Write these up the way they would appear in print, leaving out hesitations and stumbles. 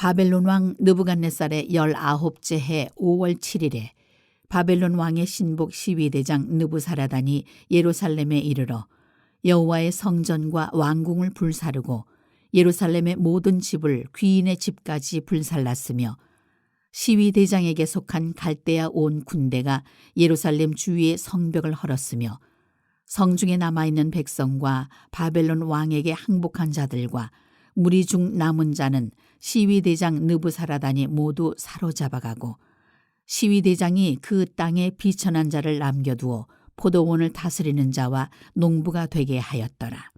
바벨론 왕 느부갓네살의 19째 해 5월 7일에 바벨론 왕의 신복 시위대장 느부사라단이 예루살렘에 이르러 여호와의 성전과 왕궁을 불사르고 예루살렘의 모든 집을 귀인의 집까지 불살랐으며 시위대장에게 속한 갈대아 온 군대가 예루살렘 주위의 성벽을 헐었으며 성중에 남아있는 백성과 바벨론 왕에게 항복한 자들과 무리 중 남은 자는 시위대장 느부사라단이 모두 사로잡아가고 시위대장이 그 땅에 비천한 자를 남겨두어 포도원을 다스리는 자와 농부가 되게 하였더라.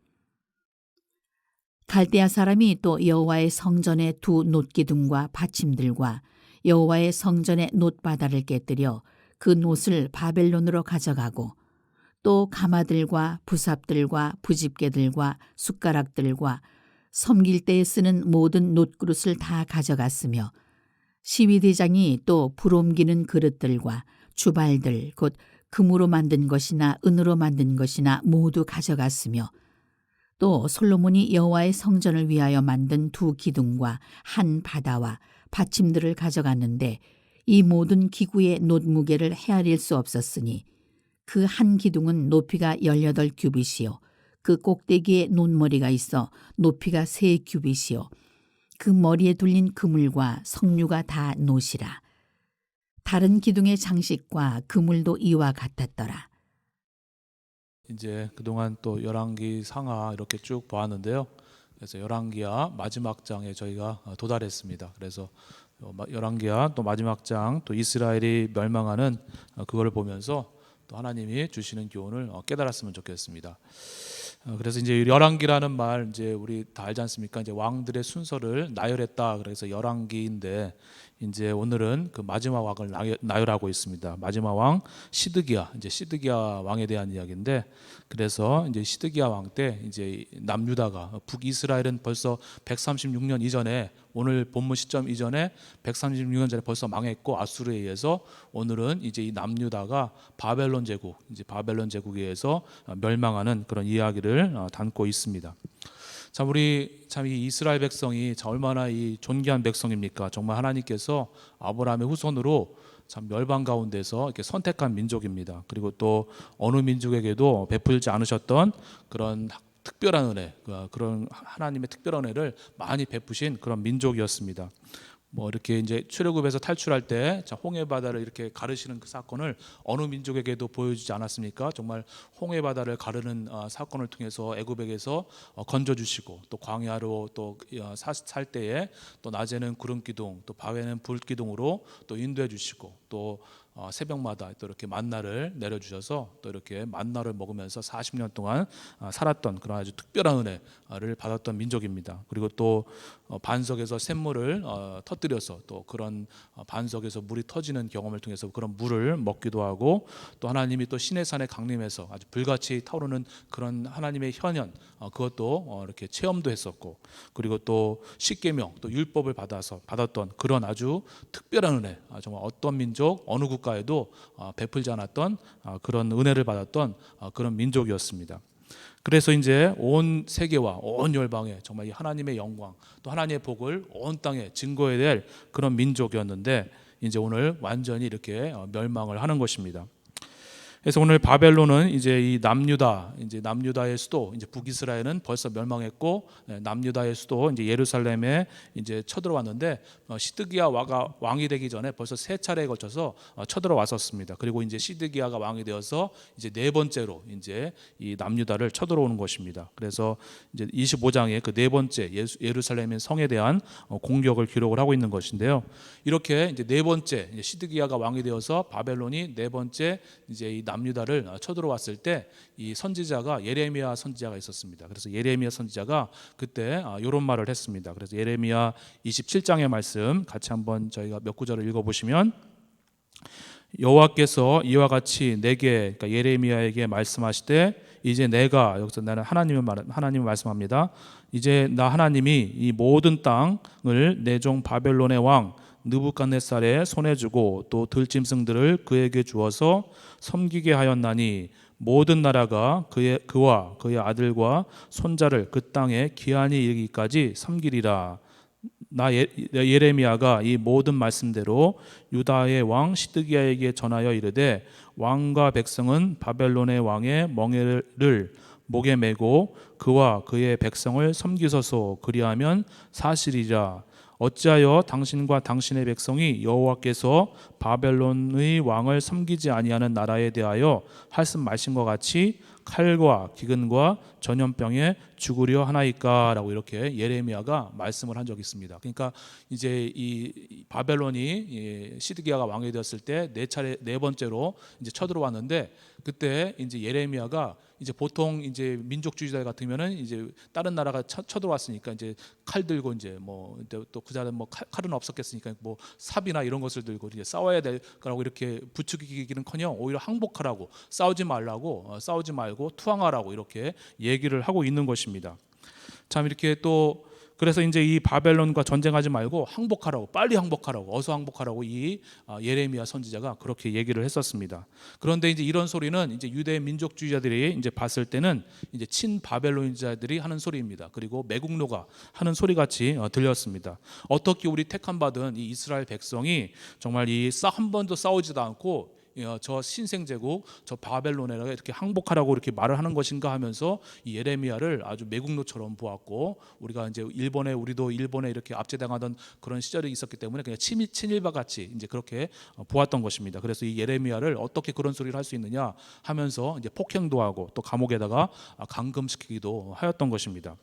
갈대아 사람이 또 여호와의 성전의 두 놋기둥과 받침들과 여호와의 성전의 놋바다를 깨뜨려 그 놋을 바벨론으로 가져가고 또 가마들과 부삽들과 부집개들과 숟가락들과 섬길 때에 쓰는 모든 놋그릇을 다 가져갔으며 시위대장이 또 불옮기는 그릇들과 주발들 곧 금으로 만든 것이나 은으로 만든 것이나 모두 가져갔으며 또 솔로몬이 여호와의 성전을 위하여 만든 두 기둥과 한 바다와 받침들을 가져갔는데 이 모든 기구의 놋 무게를 헤아릴 수 없었으니 그 한 기둥은 높이가 18규빗이요 그 꼭대기에 놋머리가 있어 높이가 3규빗이요 그 머리에 둘린 그물과 석류가 다 놋이라. 다른 기둥의 장식과 그물도 이와 같았더라. 이제 그동안 또 열왕기 상하 이렇게 쭉 보았는데요. 그래서 열왕기하 마지막 장에 저희가 도달했습니다. 그래서 열왕기하 또 마지막 장 또 이스라엘이 멸망하는 그거를 보면서 또 하나님이 주시는 교훈을 깨달았으면 좋겠습니다. 그래서 이제 열왕기라는 말 이제 우리 다 알지 않습니까? 이제 왕들의 순서를 나열했다. 그래서 열왕기인데 이제 오늘은 그 마지막 왕을 나열하고 있습니다. 마지막 왕 시드기야. 이제 시드기야 왕에 대한 이야기인데 그래서 이제 시드기야 왕 때 이제 남유다가 북이스라엘은 벌써 136년 이전에 오늘 본문 시점 이전에 136년 전에 벌써 망했고 아수르에 의해서 오늘은 이제 이 남유다가 바벨론 제국 이제 바벨론 제국에 의해서 멸망하는 그런 이야기를 담고 있습니다. 참 우리 참 이 이스라엘 백성이 참 얼마나 이 존귀한 백성입니까? 정말 하나님께서 아브라함의 후손으로 참 멸망 가운데서 이렇게 선택한 민족입니다. 그리고 또 어느 민족에게도 베풀지 않으셨던 그런 특별한 은혜, 그런 하나님의 특별한 은혜를 많이 베푸신 그런 민족이었습니다. 뭐 이렇게 이제 출애굽에서 탈출할 때 홍해 바다를 이렇게 가르시는 그 사건을 어느 민족에게도 보여주지 않았습니까? 정말 홍해 바다를 가르는 사건을 통해서 애굽에게서 건져 주시고 또 광야로 또 살 때에 또 낮에는 구름 기둥 또 밤에는 불 기둥으로 또 인도해 주시고 또 새벽마다 또 이렇게 만나를 내려주셔서 또 이렇게 만나를 먹으면서 40년 동안 살았던 그런 아주 특별한 은혜를 받았던 민족입니다. 그리고 또 반석에서 샘물을 터뜨려서 또 그런 반석에서 물이 터지는 경험을 통해서 그런 물을 먹기도 하고 또 하나님이 또 시내산에 강림해서 아주 불같이 타오르는 그런 하나님의 현현 그것도 이렇게 체험도 했었고 그리고 또 십계명 또 율법을 받았던 그런 아주 특별한 은혜 정말 어떤 민족 어느 국가에도 베풀지 않았던 그런 은혜를 받았던 그런 민족이었습니다. 그래서 이제 온 세계와 온 열방에 정말 이 하나님의 영광 또 하나님의 복을 온 땅에 증거해야 될 그런 민족이었는데 이제 오늘 완전히 이렇게 멸망을 하는 것입니다. 그래서 오늘 바벨론은 이제 이 남유다의 수도 이제 북이스라엘은 벌써 멸망했고 남유다의 수도 이제 예루살렘에 이제 쳐들어왔는데 시드기야 왕이 되기 전에 벌써 3차례에 걸쳐서 쳐들어왔었습니다. 그리고 이제 시드기야가 왕이 되어서 이제 4번째로 이제 이 남유다를 쳐들어오는 것입니다. 그래서 이제 25장에 그 4번째 예루살렘의 성에 대한 공격을 기록을 하고 있는 것인데요. 이렇게 이제 4번째 시드기야가 왕이 되어서 바벨론이 4번째 이제 이 남유다를 쳐들어왔을 때 이 선지자가 예레미야 선지자가 있었습니다. 그래서 예레미야 선지자가 그때 이런 말을 했습니다. 그래서 예레미야 27장의 말씀 같이 한번 저희가 몇 구절을 읽어보시면 여호와께서 이와 같이 내게 그러니까 예레미야에게 말씀하시되 이제 내가 여기서 나는 하나님을 말씀합니다. 이제 나 하나님이 이 모든 땅을 내 종 바벨론의 왕 느부갓네살의 손에 주고 또 들짐승들을 그에게 주어서 섬기게 하였나니 모든 나라가 그와 그의 아들과 손자를 그 땅에 기한이 이르기까지 섬기리라. 예레미야가 이 모든 말씀대로 유다의 왕 시드기야에게 전하여 이르되 왕과 백성은 바벨론의 왕의 멍에를 목에 메고 그와 그의 백성을 섬기소서. 그리하면 사실이라. 어찌하여 당신과 당신의 백성이 여호와께서 바벨론의 왕을 섬기지 아니하는 나라에 대하여 말씀과 같이 칼과 기근과 전염병에 죽으려 하나이까라고 이렇게 예레미야가 말씀을 한 적이 있습니다. 그러니까 이제 이 바벨론이 시드기야가 왕이 되었을 때 네 번째로 이제 쳐들어왔는데, 그때 이제 예레미야가 이제 보통 이제 민족주의자 같으면은 이제 다른 나라가 쳐들어왔으니까 이제 칼 들고 이제 뭐 또 그 자는 뭐 칼은 없었겠으니까 뭐 삽이나 이런 것을 들고 이제 싸워야 될 거라고 이렇게 부추기기는커녕 오히려 항복하라고, 싸우지 말고 투항하라고 이렇게 얘기를 하고 있는 것입니다. 참 이렇게 또 그래서 이제 이 바벨론과 전쟁하지 말고 항복하라고, 빨리 항복하라고, 어서 항복하라고 이 예레미야 선지자가 그렇게 얘기를 했었습니다. 그런데 이제 이런 소리는 이제 유대 민족주의자들이 이제 봤을 때는 이제 친 바벨론자들이 하는 소리입니다. 그리고 매국노가 하는 소리 같이 들렸습니다. 어떻게 우리 택함 받은 이 이스라엘 백성이 정말 한 번도 싸우지도 않고 저 신생제국 저 바벨론에다가 이렇게 항복하라고 이렇게 말을 하는 것인가 하면서 이 예레미야를 아주 매국노처럼 보았고, 우리가 이제 우리도 일본에 이렇게 압제당하던 그런 시절이 있었기 때문에 그냥 친일파 같이 이제 그렇게 보았던 것입니다. 그래서 이 예레미야를 어떻게 그런 소리를 할 수 있느냐 하면서 이제 폭행도 하고 또 감옥에다가 감금시키기도 하였던 것입니다.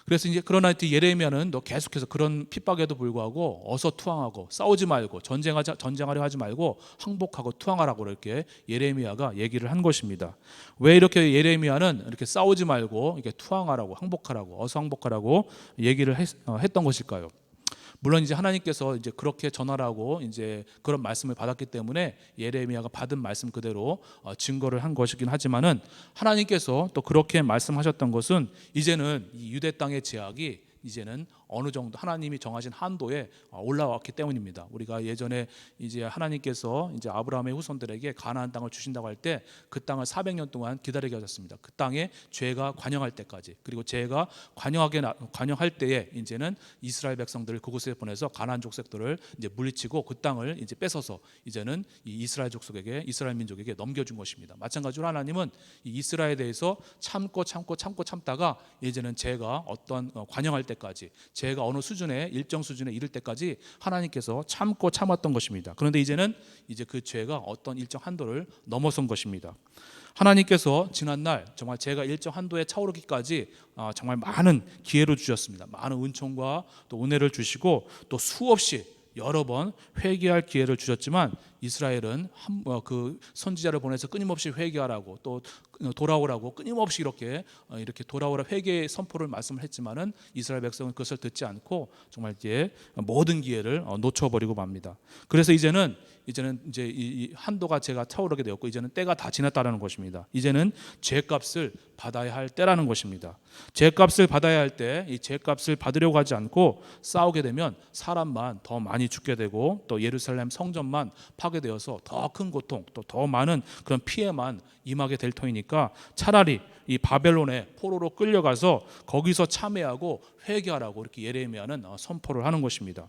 그래서 이제 그러나 예레미야는 계속해서 그런 핍박에도 불구하고 어서 투항하고, 싸우지 말고, 전쟁하려 하지 말고 항복하고 투항하라고 이렇게 예레미야가 얘기를 한 것입니다. 왜 이렇게 예레미야는 이렇게 싸우지 말고 이렇게 투항하라고, 항복하라고, 어서 항복하라고 얘기를 했던 것일까요? 물론 이제 하나님께서 이제 그렇게 전하라고 이제 그런 말씀을 받았기 때문에 예레미야가 받은 말씀 그대로 증거를 한 것이긴 하지만은, 하나님께서 또 그렇게 말씀하셨던 것은 이제는 이 유대 땅의 제약이 이제는 어느 정도 하나님이 정하신 한도에 올라왔기 때문입니다. 우리가 예전에 이제 하나님께서 이제 아브라함의 후손들에게 가나안 땅을 주신다고 할 때 그 땅을 400년 동안 기다리게 하셨습니다. 그 땅에 죄가 관영할 때까지. 그리고 죄가 관영할 때에 이제는 이스라엘 백성들을 그곳에 보내서 가나안 족속들을 이제 물리치고 그 땅을 이제 뺏어서 이제는 이 이스라엘 민족에게 넘겨준 것입니다. 마찬가지로 하나님은 이 이스라엘에 대해서 참다가 이제는 죄가 어떤 관영할 때까지, 죄가 어느 일정 수준에 이를 때까지 하나님께서 참았던 것입니다. 그런데 이제는 그 죄가 어떤 일정 한도를 넘어선 것입니다. 하나님께서 지난날 정말 죄가 일정 한도에 차오르기까지 정말 많은 기회를 주셨습니다. 많은 은총과 또 은혜를 주시고 또 수없이 여러 번 회개할 기회를 주셨지만, 이스라엘은 그 선지자를 보내서 끊임없이 회개하라고, 또 돌아오라고 끊임없이 이렇게 돌아오라 회개의 선포를 말씀을 했지만은 이스라엘 백성은 그것을 듣지 않고 정말 이제 모든 기회를 놓쳐버리고 맙니다. 그래서 이제는 이제 이 한도가 제가 차오르게 되었고, 이제는 때가 다 지났다라는 것입니다. 이제는 죄값을 받아야 할 때라는 것입니다. 죄값을 받아야 할 때 이 죄값을 받으려고 하지 않고 싸우게 되면 사람만 더 많이 죽게 되고, 또 예루살렘 성전만 파괴되어서 더 큰 고통, 또 더 많은 그런 피해만 임하게 될 터이니까 차라리 이 바벨론의 포로로 끌려가서 거기서 참회하고 회개하라고 이렇게 예레미야는 선포를 하는 것입니다.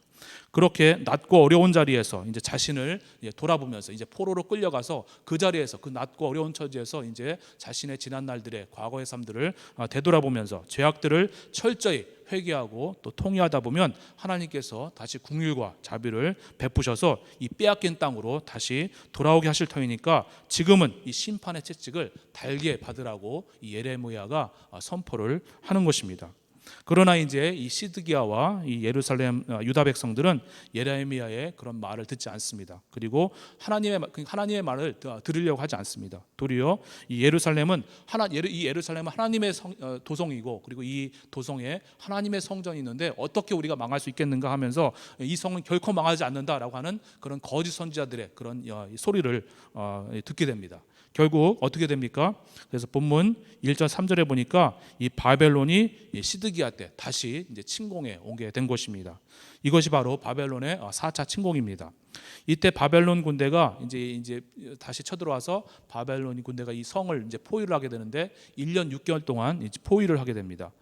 그렇게 낮고 어려운 자리에서 이제 자신을 돌아보면서, 이제 포로로 끌려가서 그 자리에서, 그 낮고 어려운 처지에서 이제 자신의 지난 날들의 과거의 삶들을 되돌아보면서 죄악들을 철저히 회개하고 또 통회하다 보면 하나님께서 다시 긍휼과 자비를 베푸셔서 이 빼앗긴 땅으로 다시 돌아오게 하실 터이니까, 지금은 이 심판의 채찍을 달게 받으라고 이 예레미야가 선포를 하는 것입니다. 그러나 이제 이 시드기야와 이 예루살렘 유다 백성들은 예레미야의 그런 말을 듣지 않습니다. 그리고 하나님의 말을 들으려고 하지 않습니다. 도리어 이 예루살렘은 하나님의 도성이고, 그리고 이 도성에 하나님의 성전이 있는데 어떻게 우리가 망할 수 있겠는가 하면서 이 성은 결코 망하지 않는다라고 하는 그런 거짓 선지자들의 그런 소리를 듣게 됩니다. 결국 어떻게 됩니까? 그래서 본문 1절 3절에 보니까 이 바벨론이 시드기야 때 다시 이제 침공해 오게 된 것입니다. 이것이 바로 바벨론의 4차 침공입니다. 이때 바벨론 군대가 이제 다시 쳐들어와서 바벨론 군대가 이 성을 이제 포위를 하게 되는데 1년 6개월 동안 이제 포위를 하게 됩니다.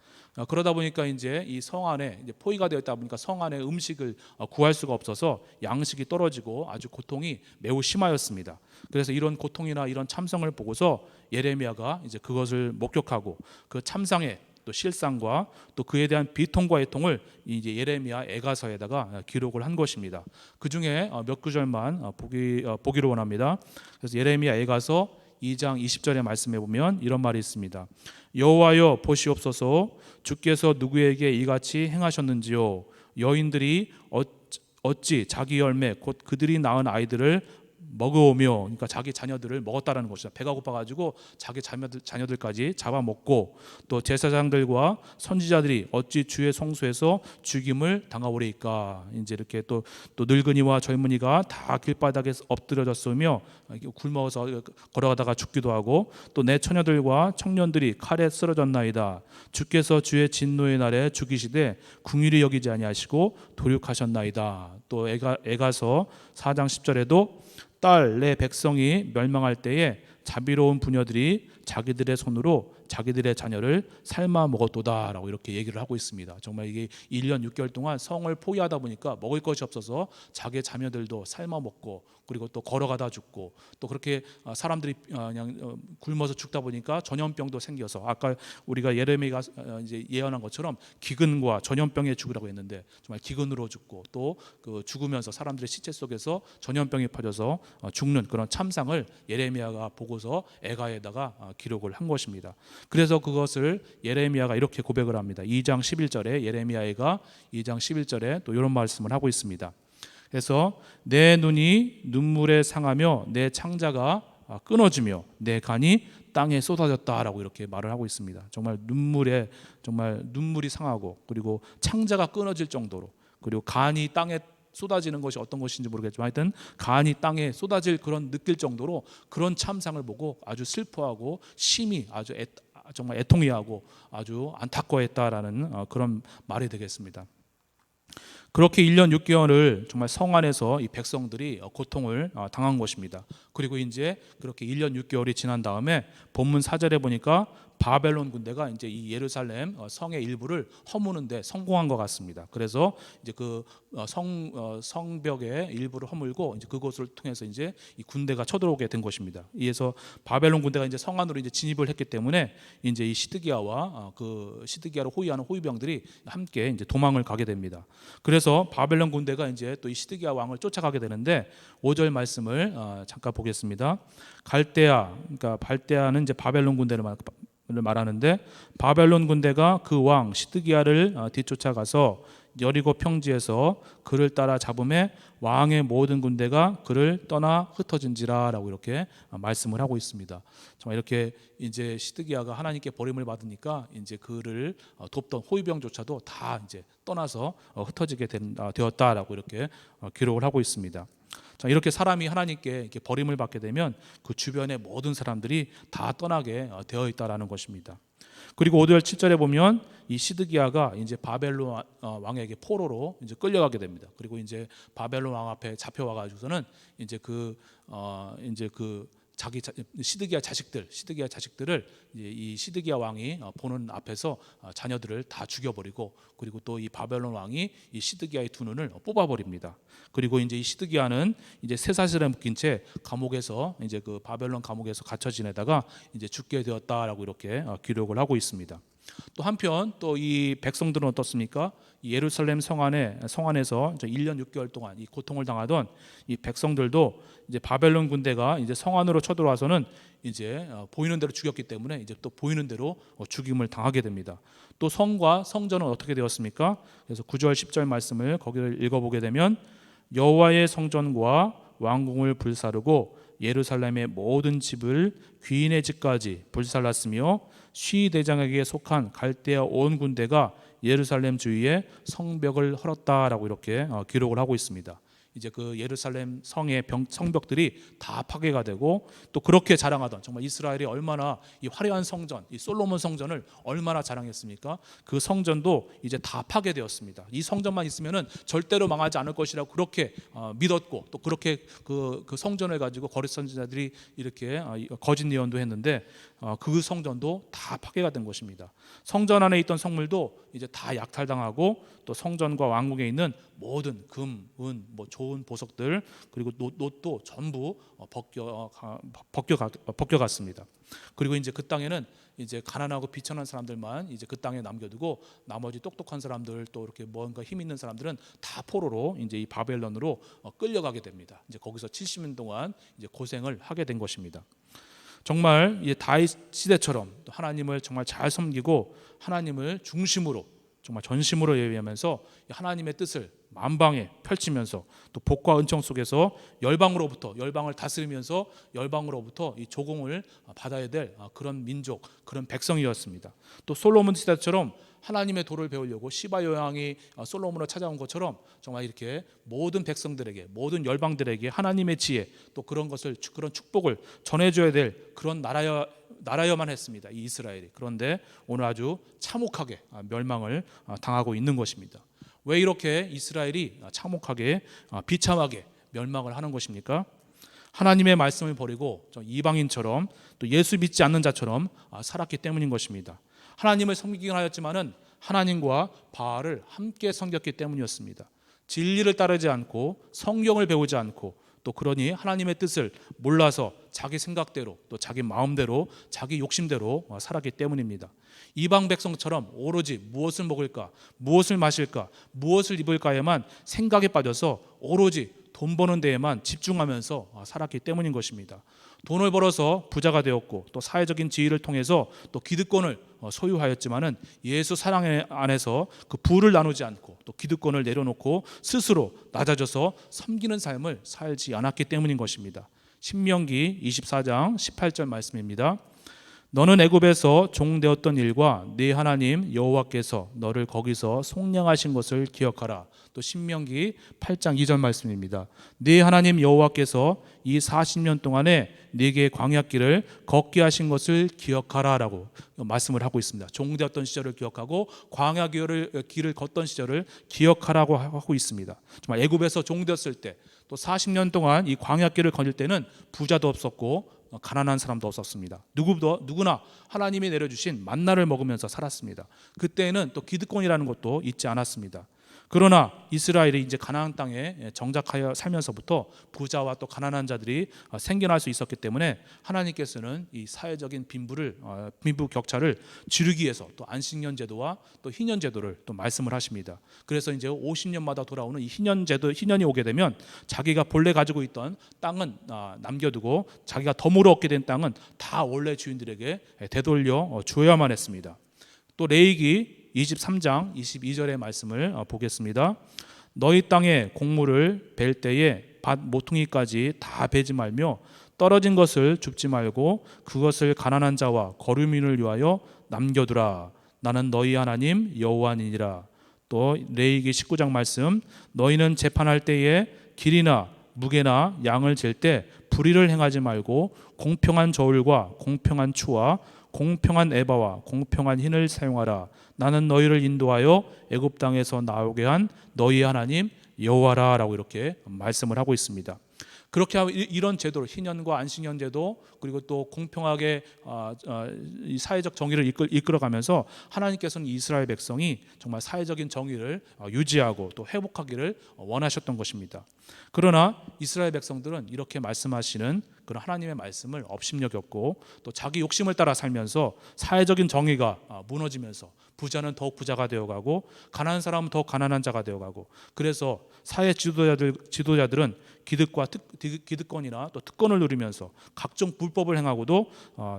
그러다 보니까 이제 이 성 안에 이제 포위가 되었다 보니까 성 안에 음식을 구할 수가 없어서 양식이 떨어지고 아주 고통이 매우 심하였습니다. 그래서 이런 고통이나 이런 참성을 보고서 예레미야가 이제 그것을 목격하고 그 참상의 또 실상과 또 그에 대한 비통과 애통을 이제 예레미야 애가서에다가 기록을 한 것입니다. 그 중에 몇 구절만 보기로 원합니다. 그래서 예레미야 애가서 2장 20절의 말씀에 보면 이런 말이 있습니다. 여호와여 보시옵소서, 주께서 누구에게 이같이 행하셨는지요. 여인들이 어찌 자기 열매 곧 그들이 낳은 아이들을 먹어오며, 그러니까 자기 자녀들을 먹었다라는 것이죠. 배가 고파가지고 자기 자녀들까지 잡아먹고, 또 제사장들과 선지자들이 어찌 주의 성소에서 죽임을 당하오리이까. 이제 이렇게 또 늙은이와 젊은이가 다 길바닥에 엎드려졌으며 굶어서 걸어가다가 죽기도 하고, 또 내 처녀들과 청년들이 칼에 쓰러졌나이다. 주께서 주의 진노의 날에 죽이시되 긍휼히 여기지 아니하시고 도륙하셨나이다. 또 애가서 4장 10절에도 딸 내 백성이 멸망할 때에 자비로운 부녀들이 자기들의 손으로 자기들의 자녀를 삶아 먹었도다라고 이렇게 얘기를 하고 있습니다. 정말 이게 1년 6개월 동안 성을 포위하다 보니까 먹을 것이 없어서 자기의 자녀들도 삶아 먹고, 그리고 또 걸어가다 죽고, 또 그렇게 사람들이 그냥 굶어서 죽다 보니까 전염병도 생겨서, 아까 우리가 예레미야가 이제 예언한 것처럼 기근과 전염병에 죽으라고 했는데 정말 기근으로 죽고, 또 그 죽으면서 사람들의 시체 속에서 전염병이 퍼져서 죽는 그런 참상을 예레미야가 보고서 애가에다가 기록을 한 것입니다. 그래서 그것을 예레미야가 이렇게 고백을 합니다. 2장 11절에 예레미야가 2장 11절에 또 이런 말씀을 하고 있습니다. 그래서 내 눈이 눈물에 상하며 내 창자가 끊어지며 내 간이 땅에 쏟아졌다라고 이렇게 말을 하고 있습니다. 정말 눈물이 상하고, 그리고 창자가 끊어질 정도로, 그리고 간이 땅에 쏟아지는 것이 어떤 것인지 모르겠지만 하여튼 간이 땅에 쏟아질 그런 느낄 정도로 그런 참상을 보고 아주 슬퍼하고 심히 아주 정말 애통해하고 아주 안타까워했다라는 그런 말이 되겠습니다. 그렇게 1년 6개월을 정말 성 안에서 이 백성들이 고통을 당한 것입니다. 그리고 이제 그렇게 1년 6개월이 지난 다음에 본문 4절에 보니까 바벨론 군대가 이제 이 예루살렘 성의 일부를 허무는데 성공한 것 같습니다. 그래서 이제 그 성벽의 일부를 허물고 이제 그곳을 통해서 이제 이 군대가 쳐들어오게 된 것입니다. 이에서 바벨론 군대가 이제 성 안으로 이제 진입을 했기 때문에 이제 이 시드기야와 그 시드기야를 호위하는 호위병들이 함께 이제 도망을 가게 됩니다. 그래서 바벨론 군대가 이제 또 이 시드기야 왕을 쫓아가게 되는데 5절 말씀을 잠깐 보겠습니다. 갈대아, 그러니까 발대아는 이제 바벨론 군대를 말하는데, 바벨론 군대가 그 왕 시드기야를 뒤쫓아가서 여리고 평지에서 그를 따라 잡음에 왕의 모든 군대가 그를 떠나 흩어진지라라고 이렇게 말씀을 하고 있습니다. 정말 이렇게 이제 시드기야가 하나님께 버림을 받으니까 이제 그를 돕던 호위병조차도 다 이제 떠나서 흩어지게 되었다라고 이렇게 기록을 하고 있습니다. 자, 이렇게 사람이 하나님께 이렇게 버림을 받게 되면 그 주변의 모든 사람들이 다 떠나게 되어 있다라는 것입니다. 그리고 5절 7절에 보면 이 시드기야가 이제 바벨론 왕에게 포로로 이제 끌려가게 됩니다. 그리고 이제 바벨론 왕 앞에 잡혀와 가지고서는 이제 그 자기 시드기야 자식들을 이제 이 시드기야 왕이 보는 앞에서 자녀들을 다 죽여버리고, 그리고 또 이 바벨론 왕이 이 시드기야의 두 눈을 뽑아버립니다. 그리고 이제 이 시드기야는 이제 쇠사슬에 묶인 채 감옥에서 이제 그 바벨론 감옥에서 갇혀 지내다가 이제 죽게 되었다라고 이렇게 기록을 하고 있습니다. 또 한편 또 이 백성들은 어떻습니까? 이 예루살렘 성 안에서 1년 6개월 동안 이 고통을 당하던 이 백성들도 이제 바벨론 군대가 이제 성 안으로 쳐들어와서는 이제 보이는 대로 죽였기 때문에 이제 또 보이는 대로 죽임을 당하게 됩니다. 또 성과 성전은 어떻게 되었습니까? 그래서 9절 10절 말씀을 거기를 읽어보게 되면, 여호와의 성전과 왕궁을 불사르고 예루살렘의 모든 집을 귀인의 집까지 불살랐으며 쉬 대장에게 속한 갈대아 온 군대가 예루살렘 주위에 성벽을 헐었다라고 이렇게 기록을 하고 있습니다. 이제 그 예루살렘 성의 성벽들이 다 파괴가 되고, 또 그렇게 자랑하던 정말 이스라엘이 얼마나 이 화려한 성전, 이 솔로몬 성전을 얼마나 자랑했습니까? 그 성전도 이제 다 파괴되었습니다. 이 성전만 있으면은 절대로 망하지 않을 것이라고 그렇게 믿었고, 또 그렇게 그 성전을 가지고 거짓 선지자들이 이렇게 거짓 예언도 했는데 그 성전도 다 파괴가 된 것입니다. 성전 안에 있던 성물도 이제 다 약탈당하고, 또 성전과 왕궁에 있는 모든 금, 은, 뭐 좋은 보석들, 그리고 놋도 전부 벗겨갔습니다. 그리고 이제 그 땅에는 이제 가난하고 비천한 사람들만 이제 그 땅에 남겨두고, 나머지 똑똑한 사람들, 또 이렇게 뭔가 힘 있는 사람들은 다 포로로 이제 이 바벨론으로 끌려가게 됩니다. 이제 거기서 70년 동안 이제 고생을 하게 된 것입니다. 정말 이 다윗 시대처럼 하나님을 정말 잘 섬기고 하나님을 중심으로 정말 전심으로 예배하면서 하나님의 뜻을 만방에 펼치면서, 또 복과 은총 속에서 열방을 다스리면서 열방으로부터 이 조공을 받아야 될 그런 민족, 그런 백성이었습니다. 또 솔로몬 시대처럼 하나님의 도를 배우려고 시바 여왕이 솔로몬을 찾아온 것처럼 정말 이렇게 모든 백성들에게, 모든 열방들에게 하나님의 지혜, 또 그런 축복을 전해줘야 될 그런 나라여만 했습니다, 이 이스라엘이. 그런데 오늘 아주 참혹하게 멸망을 당하고 있는 것입니다. 왜 이렇게 이스라엘이 참혹하게 비참하게 멸망을 하는 것입니까? 하나님의 말씀을 버리고 이방인처럼, 또 예수 믿지 않는 자처럼 살았기 때문인 것입니다. 하나님을 섬기긴 하였지만은 하나님과 바알을 함께 섬겼기 때문이었습니다. 진리를 따르지 않고 성경을 배우지 않고, 또 그러니 하나님의 뜻을 몰라서 자기 생각대로, 또 자기 마음대로, 자기 욕심대로 살았기 때문입니다. 이방 백성처럼 오로지 무엇을 먹을까, 무엇을 마실까, 무엇을 입을까에만 생각에 빠져서 오로지 돈 버는 데에만 집중하면서 살았기 때문인 것입니다. 돈을 벌어서 부자가 되었고, 또 사회적인 지위를 통해서 또 기득권을 소유하였지만은 예수 사랑 안에서 그 부를 나누지 않고, 또 기득권을 내려놓고 스스로 낮아져서 섬기는 삶을 살지 않았기 때문인 것입니다. 신명기 24장 18절 말씀입니다. 너는 애굽에서 종되었던 일과 네 하나님 여호와께서 너를 거기서 속량하신 것을 기억하라. 또 신명기 8장 2절 말씀입니다. 네 하나님 여호와께서 이 40년 동안에 네게 광야길을 걷게 하신 것을 기억하라라고 말씀을 하고 있습니다. 종되었던 시절을 기억하고 광야길을 걷던 시절을 기억하라고 하고 있습니다. 정말 애굽에서 종되었을 때, 또 40년 동안 이 광야길을 걸을 때는 부자도 없었고 가난한 사람도 없었습니다. 누구나 하나님이 내려주신 만나를 먹으면서 살았습니다. 그때는 또 기득권이라는 것도 있지 않았습니다. 그러나 이스라엘이 이제 가나안 땅에 정착하여 살면서부터 부자와 또 가난한 자들이 생겨날 수 있었기 때문에 하나님께서는 이 사회적인 빈부 격차를 지르기 위해서 또 안식년 제도와 또 희년 제도를 또 말씀을 하십니다. 그래서 이제 50년마다 돌아오는 이 희년이 오게 되면 자기가 본래 가지고 있던 땅은 남겨두고, 자기가 덤으로 얻게 된 땅은 다 원래 주인들에게 되돌려 주어야만 했습니다. 또 레위기 23장 22절의 말씀을 보겠습니다. 너희 땅에 곡물을 벨 때에 밭 모퉁이까지 다 베지 말며 떨어진 것을 줍지 말고 그것을 가난한 자와 거류민을 위하여 남겨두라. 나는 너희 하나님 여호와니니라. 또 레위기 19장 말씀, 너희는 재판할 때에 길이나 무게나 양을 잴 때 불의를 행하지 말고 공평한 저울과 공평한 추와 공평한 에바와 공평한 흰을 사용하라. 나는 너희를 인도하여 애굽 땅에서 나오게 한 너희 하나님 여호와라라고 이렇게 말씀을 하고 있습니다. 그렇게 하면 이런 제도를, 희년과 안식년 제도, 그리고 또 공평하게 이 사회적 정의를 이끌어가면서 하나님께서는 이스라엘 백성이 정말 사회적인 정의를 유지하고 또 회복하기를 원하셨던 것입니다. 그러나 이스라엘 백성들은 이렇게 말씀하시는 그런 하나님의 말씀을 업신여겼고, 또 자기 욕심을 따라 살면서 사회적인 정의가 무너지면서 부자는 더욱 부자가 되어가고 가난한 사람은 더욱 가난한 자가 되어가고, 그래서 사회 지도자들은 기득권이나 또 특권을 누리면서 각종 불법을 행하고도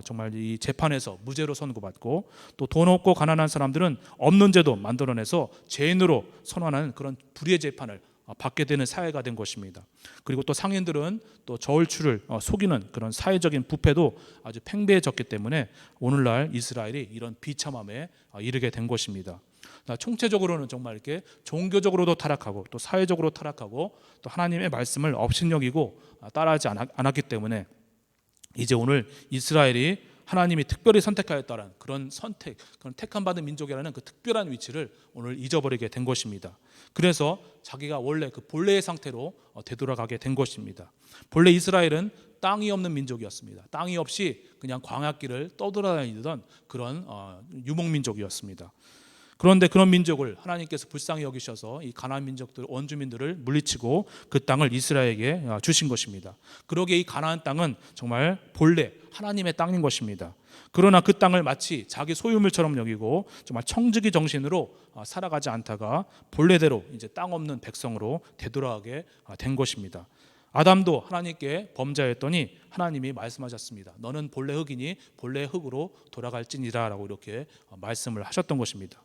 정말 이 재판에서 무죄로 선고받고, 또 돈 없고 가난한 사람들은 없는 죄도 만들어내서 죄인으로 선언하는 그런 불의의 재판을 받게 되는 사회가 된 것입니다. 그리고 또 상인들은 또 저울추를 속이는 그런 사회적인 부패도 아주 팽배해졌기 때문에 오늘날 이스라엘이 이런 비참함에 이르게 된 것입니다. 총체적으로는 정말 이렇게 종교적으로도 타락하고 또 사회적으로 타락하고 또 하나님의 말씀을 업신여기고 따라하지 않았기 때문에 이제 오늘 이스라엘이 하나님이 특별히 선택하였다는 그런 택함 받은 민족이라는 그 특별한 위치를 오늘 잊어버리게 된 것입니다. 그래서 자기가 원래 그 본래의 상태로 되돌아가게 된 것입니다. 본래 이스라엘은 땅이 없는 민족이었습니다. 땅이 없이 그냥 광야길을 떠돌아다니던 그런 유목민족이었습니다. 그런데 그런 민족을 하나님께서 불쌍히 여기셔서 이 가나안 민족들 원주민들을 물리치고 그 땅을 이스라엘에게 주신 것입니다. 그러기에 이 가나안 땅은 정말 본래 하나님의 땅인 것입니다. 그러나 그 땅을 마치 자기 소유물처럼 여기고 정말 청지기 정신으로 살아가지 않다가 본래대로 이제 땅 없는 백성으로 되돌아가게 된 것입니다. 아담도 하나님께 범죄했더니 하나님이 말씀하셨습니다. 너는 본래 흙이니 본래 흙으로 돌아갈지니라 라고 이렇게 말씀을 하셨던 것입니다.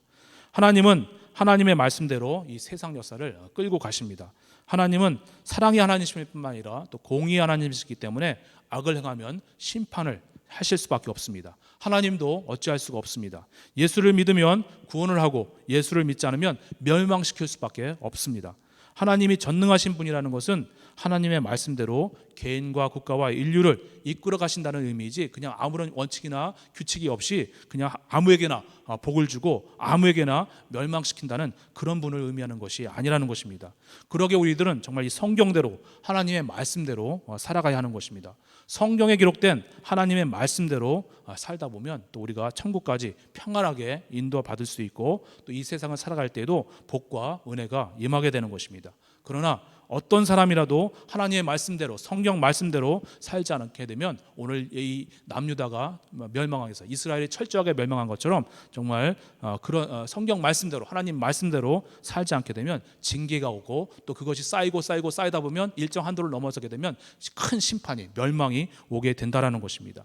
하나님은 하나님의 말씀대로 이 세상 역사를 끌고 가십니다. 하나님은 사랑의 하나님이실 뿐만 아니라 또 공의의 하나님이시기 때문에 악을 행하면 심판을 하실 수밖에 없습니다. 하나님도 어찌할 수가 없습니다. 예수를 믿으면 구원을 하고 예수를 믿지 않으면 멸망시킬 수밖에 없습니다. 하나님이 전능하신 분이라는 것은 하나님의 말씀대로 개인과 국가와 인류를 이끌어 가신다는 의미이지 그냥 아무런 원칙이나 규칙이 없이 그냥 아무에게나 복을 주고 아무에게나 멸망시킨다는 그런 분을 의미하는 것이 아니라는 것입니다. 그러기에 우리들은 정말 이 성경대로 하나님의 말씀대로 살아가야 하는 것입니다. 성경에 기록된 하나님의 말씀대로 살다 보면 또 우리가 천국까지 평안하게 인도받을 수 있고 또 이 세상을 살아갈 때에도 복과 은혜가 임하게 되는 것입니다. 그러나 어떤 사람이라도 하나님의 말씀대로 성경 말씀대로 살지 않게 되면 오늘 이 남유다가 멸망해서 이스라엘이 철저하게 멸망한 것처럼 정말 그런 성경 말씀대로 하나님 말씀대로 살지 않게 되면 징계가 오고 또 그것이 쌓이다 보면 일정 한도를 넘어서게 되면 큰 심판이 멸망이 오게 된다라는 것입니다.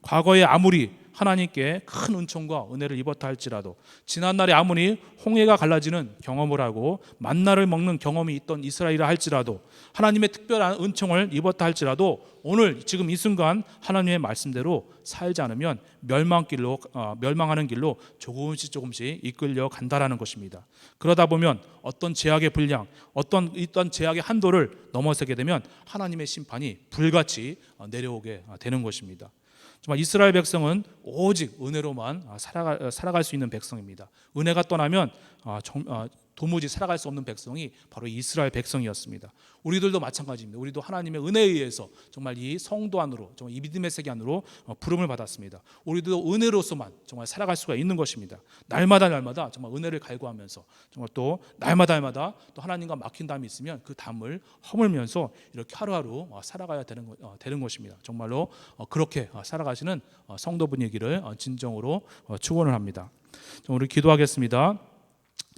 과거에 아무리 하나님께 큰 은총과 은혜를 입었다 할지라도 지난날에 아무리 홍해가 갈라지는 경험을 하고 만나를 먹는 경험이 있던 이스라엘이라 할지라도 하나님의 특별한 은총을 입었다 할지라도 오늘 지금 이 순간 하나님의 말씀대로 살지 않으면 멸망하는 길로 조금씩 이끌려 간다라는 것입니다. 그러다 보면 어떤 제약의 분량, 어떤 제약의 한도를 넘어서게 되면 하나님의 심판이 불같이 내려오게 되는 것입니다. 정말 이스라엘 백성은 오직 은혜로만 살아갈 수 있는 백성입니다. 은혜가 떠나면 도무지 살아갈 수 없는 백성이 바로 이스라엘 백성이었습니다. 우리들도 마찬가지입니다. 우리도 하나님의 은혜에 의해서 정말 이 성도 안으로 정말 이 믿음의 세계 안으로 부름을 받았습니다. 우리도 은혜로서만 정말 살아갈 수가 있는 것입니다. 날마다 정말 은혜를 갈구하면서 정말 또 날마다 또 하나님과 막힌 담이 있으면 그 담을 허물면서 이렇게 하루하루 살아가야 되는 것입니다. 정말로 그렇게 살아가시는 성도분이기를 진정으로 축원을 합니다. 우리 기도하겠습니다.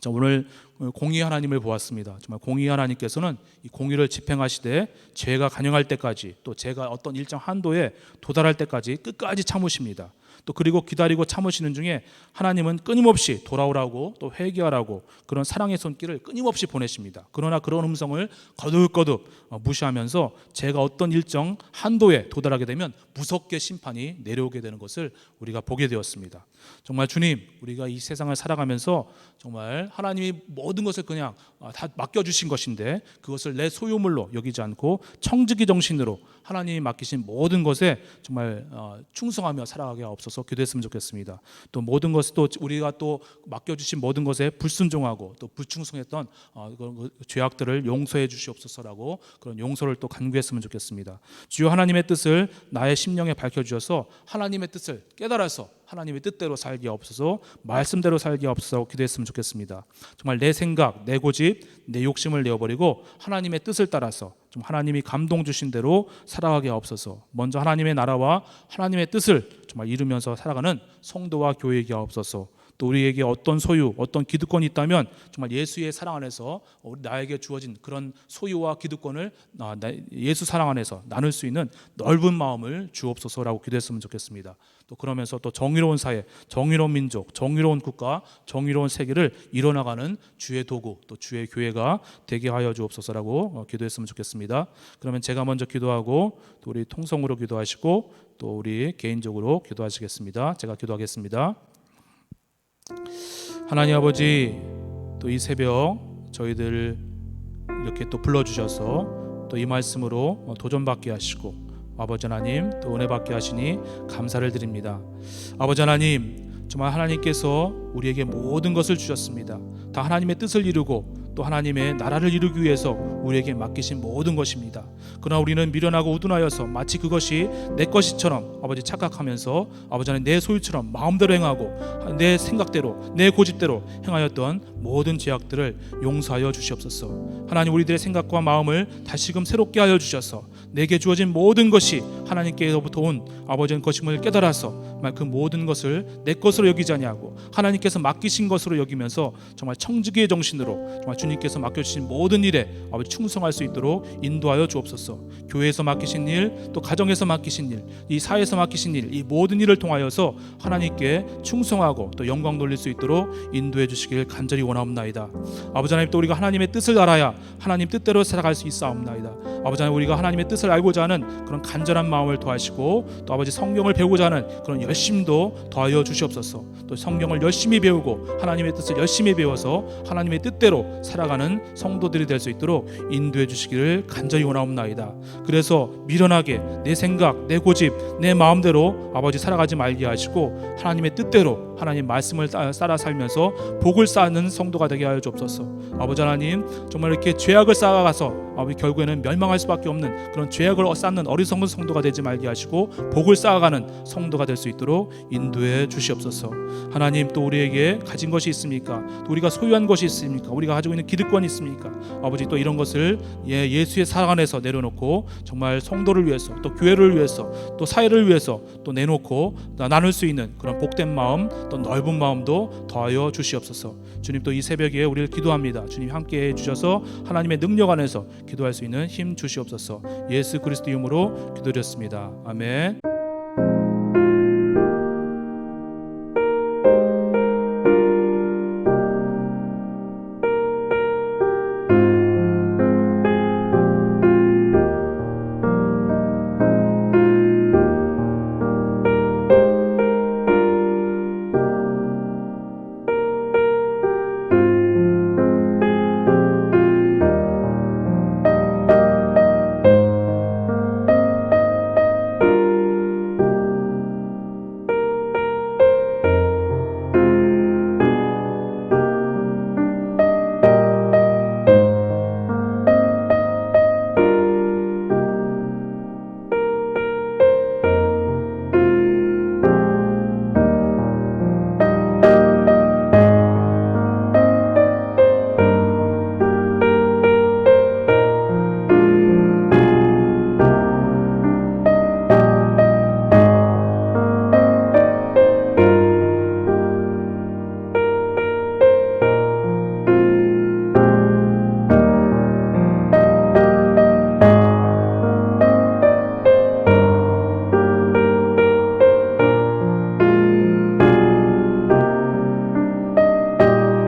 오늘 공의 하나님을 보았습니다. 정말 공의 하나님께서는 이 공의를 집행하시되 죄가 간영할 때까지 또 죄가 어떤 일정 한도에 도달할 때까지 끝까지 참으십니다. 또 그리고 기다리고 참으시는 중에 하나님은 끊임없이 돌아오라고 또 회개하라고 그런 사랑의 손길을 끊임없이 보내십니다. 그러나 그런 음성을 거듭 무시하면서 제가 어떤 일정 한도에 도달하게 되면 무섭게 심판이 내려오게 되는 것을 우리가 보게 되었습니다. 정말 주님, 우리가 이 세상을 살아가면서 정말 하나님이 모든 것을 그냥 다 맡겨주신 것인데 그것을 내 소유물로 여기지 않고 청지기 정신으로 하나님이 맡기신 모든 것에 정말 충성하며 살아가게 없어서 기도했으면 좋겠습니다. 또 모든 것을 또 우리가 또 맡겨주신 모든 것에 불순종하고 또 불충성했던 죄악들을 용서해 주시옵소서라고 그런 용서를 또 간구했으면 좋겠습니다. 주여 하나님의 뜻을 나의 심령에 밝혀주셔서 하나님의 뜻을 깨달아서 하나님의 뜻대로 살기 없어서 말씀대로 살기 없어서 기도했으면 좋겠습니다. 정말 내 생각, 내 고집, 내 욕심을 내어버리고 하나님의 뜻을 따라서 좀 하나님이 감동 주신 대로 살아가게 없어서 먼저 하나님의 나라와 하나님의 뜻을 정말 이루면서 살아가는 성도와 교회이게 없어서 또 우리에게 어떤 소유, 어떤 기득권이 있다면 정말 예수의 사랑 안에서 나에게 주어진 그런 소유와 기득권을 예수 사랑 안에서 나눌 수 있는 넓은 마음을 주옵소서라고 기도했으면 좋겠습니다. 또 그러면서 또 정의로운 사회, 정의로운 민족, 정의로운 국가, 정의로운 세계를 이뤄나가는 주의 도구, 또 주의 교회가 되게 하여 주옵소서라고 기도했으면 좋겠습니다. 그러면 제가 먼저 기도하고 또 우리 통성으로 기도하시고 또 우리 개인적으로 기도하시겠습니다. 제가 기도하겠습니다. 하나님 아버지, 또 이 새벽 저희들 이렇게 또 불러주셔서 또 이 말씀으로 도전받게 하시고 아버지 하나님 또 은혜 받게 하시니 감사를 드립니다. 아버지 하나님, 정말 하나님께서 우리에게 모든 것을 주셨습니다. 다 하나님의 뜻을 이루고 또 하나님의 나라를 이루기 위해서 우리에게 맡기신 모든 것입니다. 그러나 우리는 미련하고 우둔하여서 마치 그것이 내 것이처럼 아버지 착각하면서 아버지 하나님 내 소유처럼 마음대로 행하고 내 생각대로 내 고집대로 행하였던 모든 죄악들을 용서하여 주시옵소서. 하나님, 우리들의 생각과 마음을 다시금 새롭게 하여 주셔서 내게 주어진 모든 것이 하나님께로부터 온 아버지의 것임을 깨달아서 그 모든 것을 내 것으로 여기지 아니하고 하나님께서 맡기신 것으로 여기면서 정말 청지기의 정신으로 정말 주님께서 맡겨주신 모든 일에 아버지 충성할 수 있도록 인도하여 주옵소서. 교회에서 맡기신 일, 또 가정에서 맡기신 일, 이 사회에서 맡기신 일, 이 모든 일을 통하여서 하나님께 충성하고 또 영광 돌릴 수 있도록 인도해 주시길 간절히 원하옵나이다. 아버지 하나님, 또 우리가 하나님의 뜻을 알아야 하나님 뜻대로 살아갈 수 있사옵나이다. 아버지 하나님, 우리가 하나님의 뜻을 알고자 하는 그런 간절한 마음을 더하시고 또 아버지 성경을 배우고자 하는 그런 열심도 더하여 주시옵소서. 또 성경을 열심히 배우고 하나님의 뜻을 열심히 배워서 하나님의 뜻대로 살아가는 성도들이 될 수 있도록 인도해 주시기를 간절히 원하옵나이다. 그래서 미련하게 내 생각, 내 고집, 내 마음대로 아버지 살아가지 말게 하시고 하나님의 뜻대로 하나님 말씀을 따라 살면서 복을 쌓는 성도가 되게 하여 주옵소서. 아버지 하나님, 정말 이렇게 죄악을 쌓아가서 아버지 결국에는 멸망할 수밖에 없는 그런 죄악을 쌓는 어리석은 성도가 되지 말게 하시고 복을 쌓아가는 성도가 될 수 있도록 인도해 주시옵소서. 하나님, 또 우리에게 가진 것이 있습니까? 또 우리가 소유한 것이 있습니까? 우리가 가지고 있는 기득권이 있습니까? 아버지, 또 이런 것을 예수의 사랑 안에서 내려놓고 정말 성도를 위해서 또 교회를 위해서 또 사회를 위해서 또 내놓고 나눌 수 있는 그런 복된 마음, 또 넓은 마음도 더하여 주시옵소서. 주님, 또 이 새벽에 우리를 기도합니다. 주님 함께해 주셔서 하나님의 능력 안에서 기도할 수 있는 힘 주시옵소서. 예수 그리스도 이름으로 기도드렸습니다. 아멘.